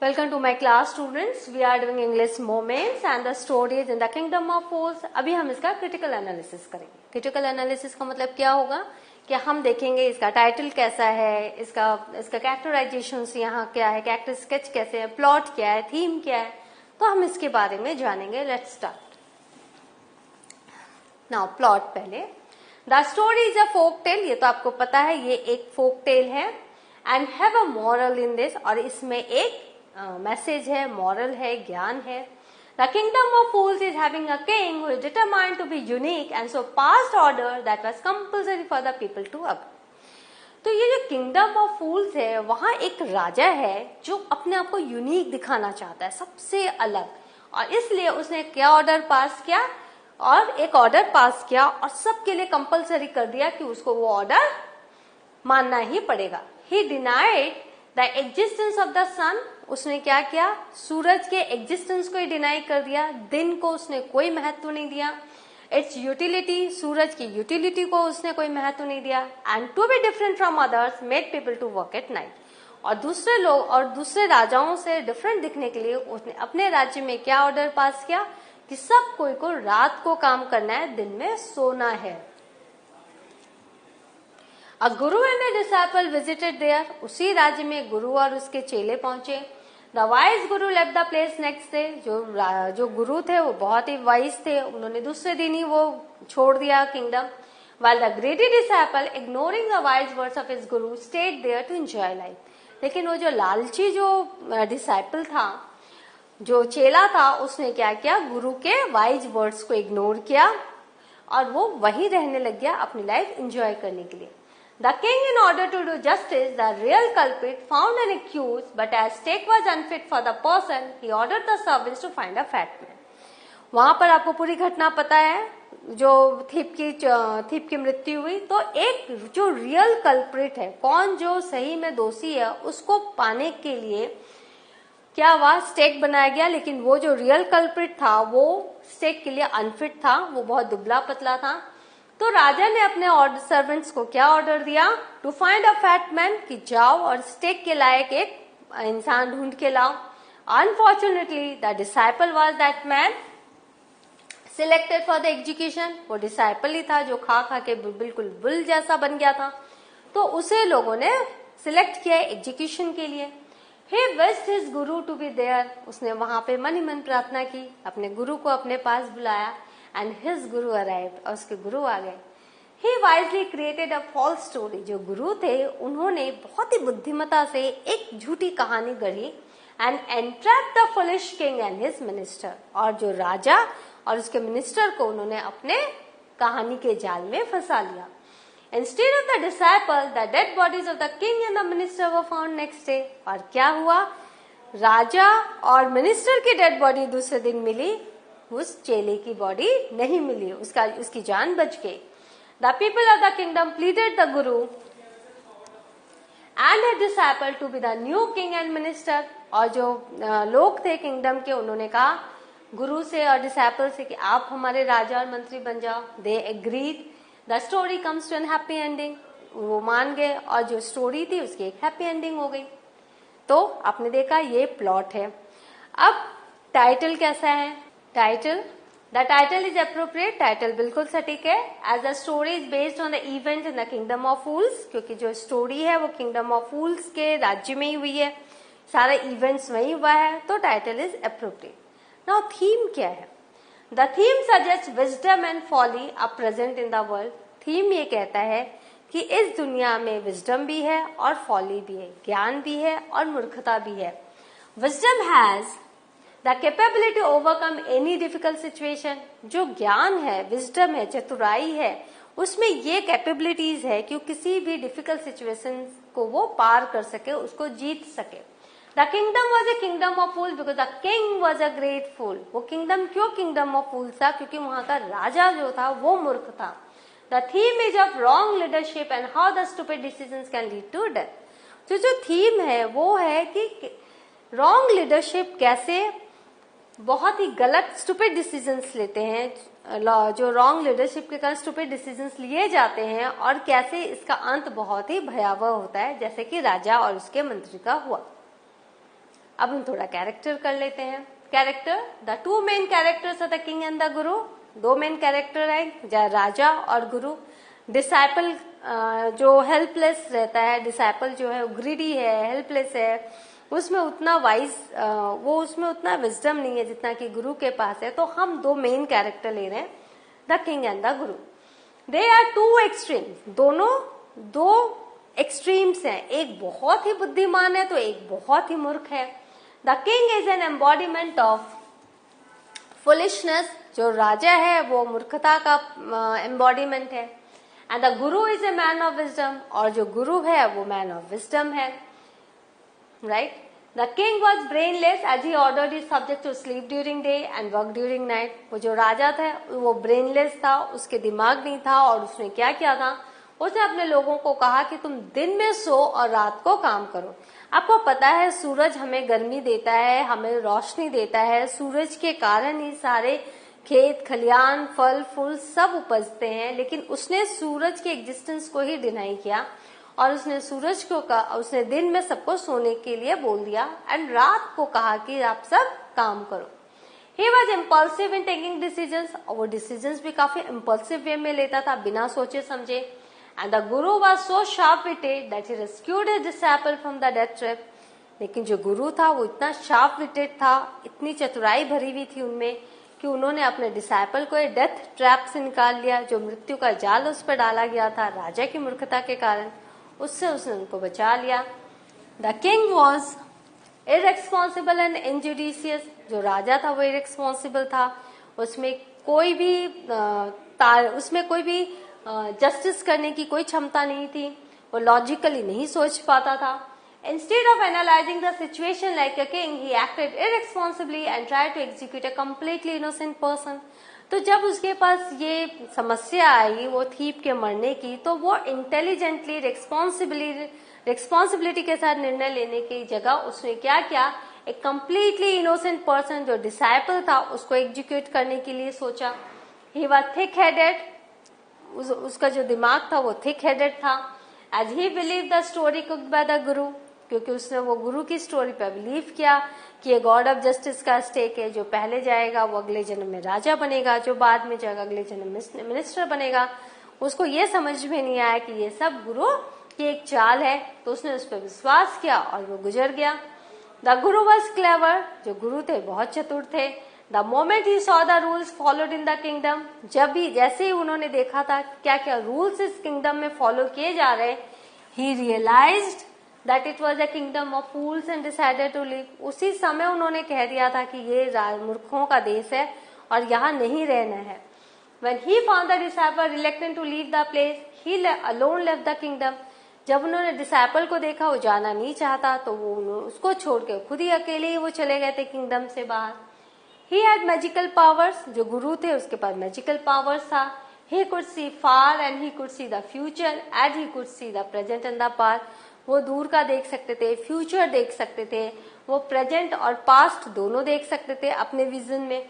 Welcome to my class students. We are doing English moments and the stories in the kingdom of fools. अभी हम इसका critical analysis करेंगे. Critical analysis का मतलब क्या होगा कि हम देखेंगे इसका टाइटल कैसा है, इसका कैरेक्टराइजेशंस यहाँ क्या है, कैरेक्टर स्केच कैसे है, प्लॉट क्या है, थीम क्या है, तो हम इसके बारे में जानेंगे. Let's start. नाउ प्लॉट पहले. The story is a folk tale. ये तो आपको पता है, ये एक फोक टेल है. And have a moral in this. और इसमें एक मैसेज है, मॉरल है, ज्ञान है. The kingdom of fools is having a king who is determined to be unique and so passed order that was compulsory for the people to अब. तो ये जो किंगडम ऑफ फूल्स है, वहां एक राजा है जो अपने आप को यूनिक दिखाना चाहता है, सबसे अलग. और इसलिए उसने क्या ऑर्डर पास किया, और एक ऑर्डर पास किया और सबके लिए कंपल्सरी कर दिया कि उसको वो ऑर्डर मानना ही पड़ेगा. He denied the existence of the sun. उसने क्या किया, सूरज के एग्जिस्टेंस को ही डिनाई कर दिया. दिन को उसने कोई महत्व नहीं दिया. इट्स यूटिलिटी, सूरज की यूटिलिटी को उसने कोई महत्व नहीं दिया. And to be different from others made people to work at night. और दूसरे लोग और दूसरे राजाओं से डिफरेंट दिखने के लिए उसने अपने राज्य में क्या ऑर्डर पास किया कि सब कोई को रात को काम करना है, दिन में सोना है. A guru and a disciple visited there. उसी राज्य में गुरु और उसके चेले पहुंचे. The wise guru left the place next day. जो गुरु थे वो बहुत ही वाइज थे, उन्होंने दूसरे दिन ही वो छोड़ दिया kingdom. while the greedy disciple ignoring the wise words of his guru stayed there to enjoy life. लेकिन वो जो लालची जो डिसाइपल था, जो चेला था, उसने क्या किया, गुरु के वाइज वर्ड्स को इग्नोर किया और वो वहीं रहने लग गया अपनी लाइफ एंजॉय करने के लिए. The king, in order to do justice, the real culprit, found an accused, but as stake was unfit for the person, he ordered the servants to find a fat man. वहां पर आपको पूरी घटना पता है, जो थीप की मृत्यु हुई. तो एक जो रियल कल्प्रिट है, कौन जो सही में दोषी है, उसको पाने के लिए क्या हुआ, स्टेक बनाया गया. लेकिन वो जो रियल कल्प्रिट था वो स्टेक के लिए अनफिट था, वो बहुत दुबला पतला था. तो राजा ने अपने सर्वेंट्स को क्या ऑर्डर दिया, to find a fat man, कि जाओ और स्टेक के लायक एक इंसान ढूंढ के लाओ. Unfortunately the disciple was that man selected for the execution. वो डिसाइपल ही था जो खा खा के बिल्कुल बुल जैसा बन गया था, तो उसे लोगों ने सिलेक्ट किया एग्जीक्यूशन के लिए. He wished his guru to be there. उसने वहां पे मन ही मन प्रार्थना की, अपने गुरु को अपने पास बुलाया. And his guru arrived. और उसके गुरु आ गए. He wisely created a false story. जो गुरु थे उन्होंने बहुत ही बुद्धिमता से एक झूठी कहानी गढ़ी and entrapped the foolish king and his minister. और जो राजा और उसके मिनिस्टर को उन्होंने अपने कहानी के जाल में फंसा लिया. Instead of the disciple, the dead bodies of the king and the minister were found next day. और क्या हुआ, राजा और मिनिस्टर की डेड बॉडी दूसरे दिन मिली, उस चेले की बॉडी नहीं मिली, उसकी जान बच गई. The people of the kingdom pleaded the guru and his disciple to be the new king and minister. और जो लोग थे किंगडम के, उन्होंने कहा गुरु से और डिसाइपल से कि आप हमारे राजा और मंत्री बन जाओ. They agreed. The story comes to an happy ending. वो मान गए और जो स्टोरी थी उसकी एक हैप्पी एंडिंग हो गई. तो आपने देखा ये प्लॉट है. अब टाइटल कैसा है, the title is appropriate. Title बिल्कुल सटीक है. As the story is based on the event in the kingdom of fools, क्योंकि जो स्टोरी है वो किंगडम ऑफ फूल्स के राज्य में ही हुई है, सारे इवेंट्स वही हुआ है, तो title is appropriate. Now theme क्या है, the theme suggest wisdom and folly are present in the world. Theme ये कहता है कि इस दुनिया में विजडम भी है और फॉली भी है, ज्ञान भी है और मूर्खता भी है. Wisdom has the capability to overcome any difficult situation. जो ज्ञान है, विजडम है, चतुराई है, उसमें ये कैपेबिलिटीज है कि किसी भी डिफिकल्ट सिचुएशन को वो पार कर सके, उसको जीत सके. The kingdom was a kingdom of fool because the king was a great fool. वो किंगडम क्यों किंगडम ऑफ फूल था, क्योंकि वहां का राजा जो था वो मूर्ख था. The theme is of wrong leadership and how the stupid decisions can lead to death. जो थीम है वो है कि रॉन्ग लीडरशिप कैसे बहुत ही गलत स्टूपिड डिसीजंस लेते हैं, जो रॉन्ग लीडरशिप के कारण स्टूपिड डिसीजंस लिए जाते हैं, और कैसे इसका अंत बहुत ही भयावह होता है, जैसे कि राजा और उसके मंत्री का हुआ. अब हम थोड़ा कैरेक्टर कर लेते हैं। Character, the two main characters are the king and the guru. दो मेन कैरेक्टर है, राजा और गुरु। डिसाइपल जो हेल्पलेस रहता है, डिसाइपल जो है ग्रीडी है, हेल्पलेस है, उसमें उतना वाइज वो उसमें उतना विजडम नहीं है जितना कि गुरु के पास है। तो हम दो मेन कैरेक्टर ले रहे हैं, the king and the Guru. They are to extreme, दोनों दो एक्सट्रीम्स हैं, एक बहुत ही बुद्धिमान है तो एक बहुत ही मूर्ख है। The king is an embodiment of foolishness, जो राजा है वो मूर्खता का एम्बॉडीमेंट है। And the guru is a man of wisdom, और जो गुरु है वो मैन ऑफ विजडम है। Right, the king was brainless as he ordered his subject to sleep during day and work during night. वो जो राजा था वो ब्रेनलेस था, उसके दिमाग नहीं था, और उसने क्या किया था, उसने अपने लोगों को कहा कि तुम दिन में सो और रात को काम करो। आपको पता है सूरज हमें गर्मी देता है, हमें रोशनी देता है, सूरज के कारण ही सारे खेत खलियान फल फूल सब उपजते हैं। लेकिन उसने सूरज के एग्जिस्टेंस को ही डिनाई किया, और उसने सूरज को कहा, उसने दिन में सबको सोने के लिए बोल दिया एंड रात को कहा कि आप सब काम करो। He was impulsive in taking decisions, और वो डिसीजंस भी काफी इम्पल्सिव वे में लेता था, बिना सोचे समझे। And the Guru was so sharp-witted that he rescued his disciple from the death trap। लेकिन जो गुरु था वो इतना शार्प विटेड था, इतनी चतुराई भरी हुई थी उनमें कि उन्होंने अपने डिसाइपल को डेथ ट्रैप से निकाल लिया, जो मृत्यु का जाल उस पर डाला गया था राजा की मूर्खता के कारण, उससे उसने उनको बचा लिया। The king was irresponsible and injudicious, जो राजा था वो इररेस्पॉन्सिबल था, उसमें कोई भी जस्टिस करने की कोई क्षमता नहीं थी, वो लॉजिकली नहीं सोच पाता था। Instead of analyzing the situation like a king, he acted irresponsibly and tried to execute a completely innocent person। तो जब उसके पास ये समस्या आई वो थीप के मरने की, तो वो इंटेलिजेंटली रिस्पॉन्सिबिलिटी के साथ निर्णय लेने की जगह उसने क्या किया, एक कंप्लीटली इनोसेंट पर्सन जो डिसाइपल था उसको एग्जीक्यूट करने के लिए सोचा। ही वॉज थिक हेडेड, उसका जो दिमाग था वो थिक हेडेड था। As he believe the story cooked by the guru, क्योंकि उसने वो गुरु की स्टोरी पर बिलीव किया कि ये गॉड ऑफ जस्टिस का स्टेक है, जो पहले जाएगा वो अगले जन्म में राजा बनेगा, जो बाद में जाएगा अगले जन्म में मिनिस्टर बनेगा। उसको ये समझ में नहीं आया कि ये सब गुरु की एक चाल है, तो उसने उस पर विश्वास किया और वो गुजर गया। द गुरु वॉज क्लेवर, जो गुरु थे बहुत चतुर थे। The moment he saw the rules followed in the kingdom, जब भी जैसे ही उन्होंने देखा था क्या क्या रूल्स इस किंगडम में फॉलो किए जा रहे, he realised that it was a kingdom of fools and decided to leave. उसी समय उन्होंने कह दिया था कि ये मूर्खों का देश है और यहाँ नहीं रहना है। When he found the disciple reluctant to leave the place, he alone left the kingdom। जब उन्होंने डिसाइपल को देखा वो जाना नहीं चाहता, तो वो उसको छोड़ के खुद ही अकेले ही वो चले गए थे किंगडम से बाहर। He had magical powers, जो गुरु थे उसके पास मैजिकल पावर्स था। He could see far and he could see the future and he could see the present and the past। वो दूर का देख सकते थे, फ्यूचर देख सकते थे, वो प्रेजेंट और पास्ट दोनों देख सकते थे अपने विजन में।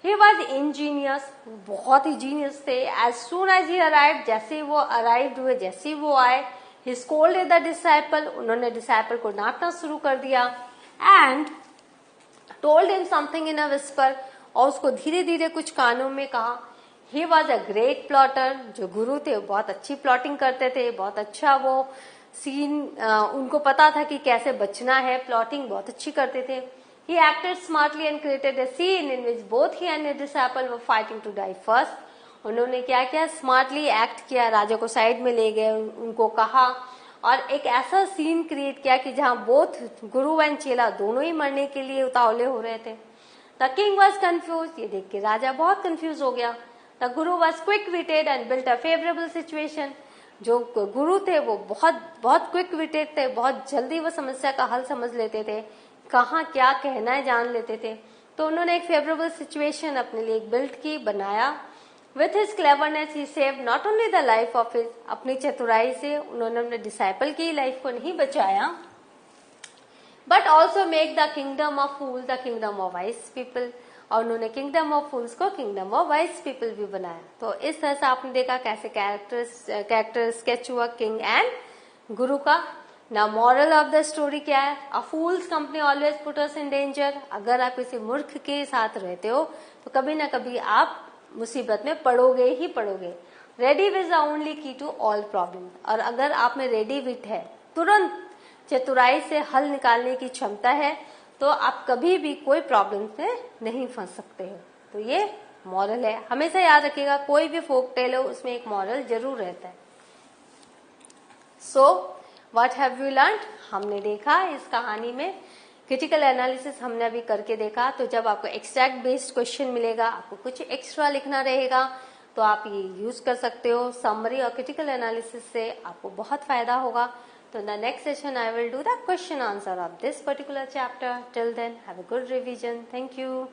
He was ingenious, बहुत ही जीनियस थे। As soon as he arrived, जैसे ही वो अराइव्ड हुए, जैसे ही वो आए, he scolded the disciple, उन्होंने डिसाइपल को डांटना शुरू कर दिया। And told him something in a whisper, और उसको धीरे धीरे कुछ कानों में कहा। He was a great plotter, जो गुरु थे वो बहुत अच्छी प्लॉटिंग करते थे, बहुत अच्छा वो सीन उनको पता था कि कैसे बचना है, प्लॉटिंग बहुत अच्छी करते थे। He acted smartly and created a scene in which both he and his disciple were fighting to die first। उन्होंने क्या किया, स्मार्टली एक्ट किया, राजा को साइड में ले गए, उनको कहा और एक ऐसा सीन क्रिएट किया कि जहां बोथ गुरु एंड चेला दोनों ही मरने के लिए उतावले हो रहे थे। द किंग वॉज कंफ्यूज, ये देख के राजा बहुत कंफ्यूज हो गया। The Guru was quick witted and built a favourable situation, जो गुरु थे वो बहुत क्विक विटेड थे, बहुत जल्दी वो समस्या का हल समझ लेते थे, कहाँ क्या कहना है जान लेते थे। तो उन्होंने एक फेवरेबल सिचुएशन अपने लिए बिल्ड की, बनाया। With his cleverness he save not only the life of his, अपनी चतुराई से उन्होंने अपने डिसाइपल की लाइफ को नहीं बचाया, but also make the kingdom of fool the kingdom of wise people, और उन्होंने किंगडम ऑफ फूल्स को किंगडम ऑफ वाइज पीपल भी बनाया। तो इस तरह से आपने देखा कैसे कैरेक्टर स्केच हुआ किंग एंड गुरु का। ना मॉरल ऑफ द स्टोरी क्या है? A fools company always put us in danger. अगर आप किसी मूर्ख के साथ रहते हो तो कभी ना कभी आप मुसीबत में पड़ोगे ही पड़ोगे। रेडी विट द ओनली की टू ऑल प्रॉब्लम। और अगर आप में रेडी विट है, तुरंत चतुराई से हल निकालने की क्षमता है, तो आप कभी भी कोई प्रॉब्लम से नहीं फंस सकते हो। तो ये मॉरल है, हमेशा याद रखिएगा। कोई भी फोक टेल हो उसमें एक मॉरल जरूर रहता है। So what have you learned? हमने देखा इस कहानी में क्रिटिकल एनालिसिस हमने अभी करके देखा। तो जब आपको एक्सट्रैक्ट बेस्ड क्वेश्चन मिलेगा, आपको कुछ एक्स्ट्रा लिखना रहेगा, तो आप ये यूज कर सकते हो। समरी और क्रिटिकल एनालिसिस से आपको बहुत फायदा होगा। तो in the next session I will do the question answer of this particular chapter. Till then, have a good revision. Thank you.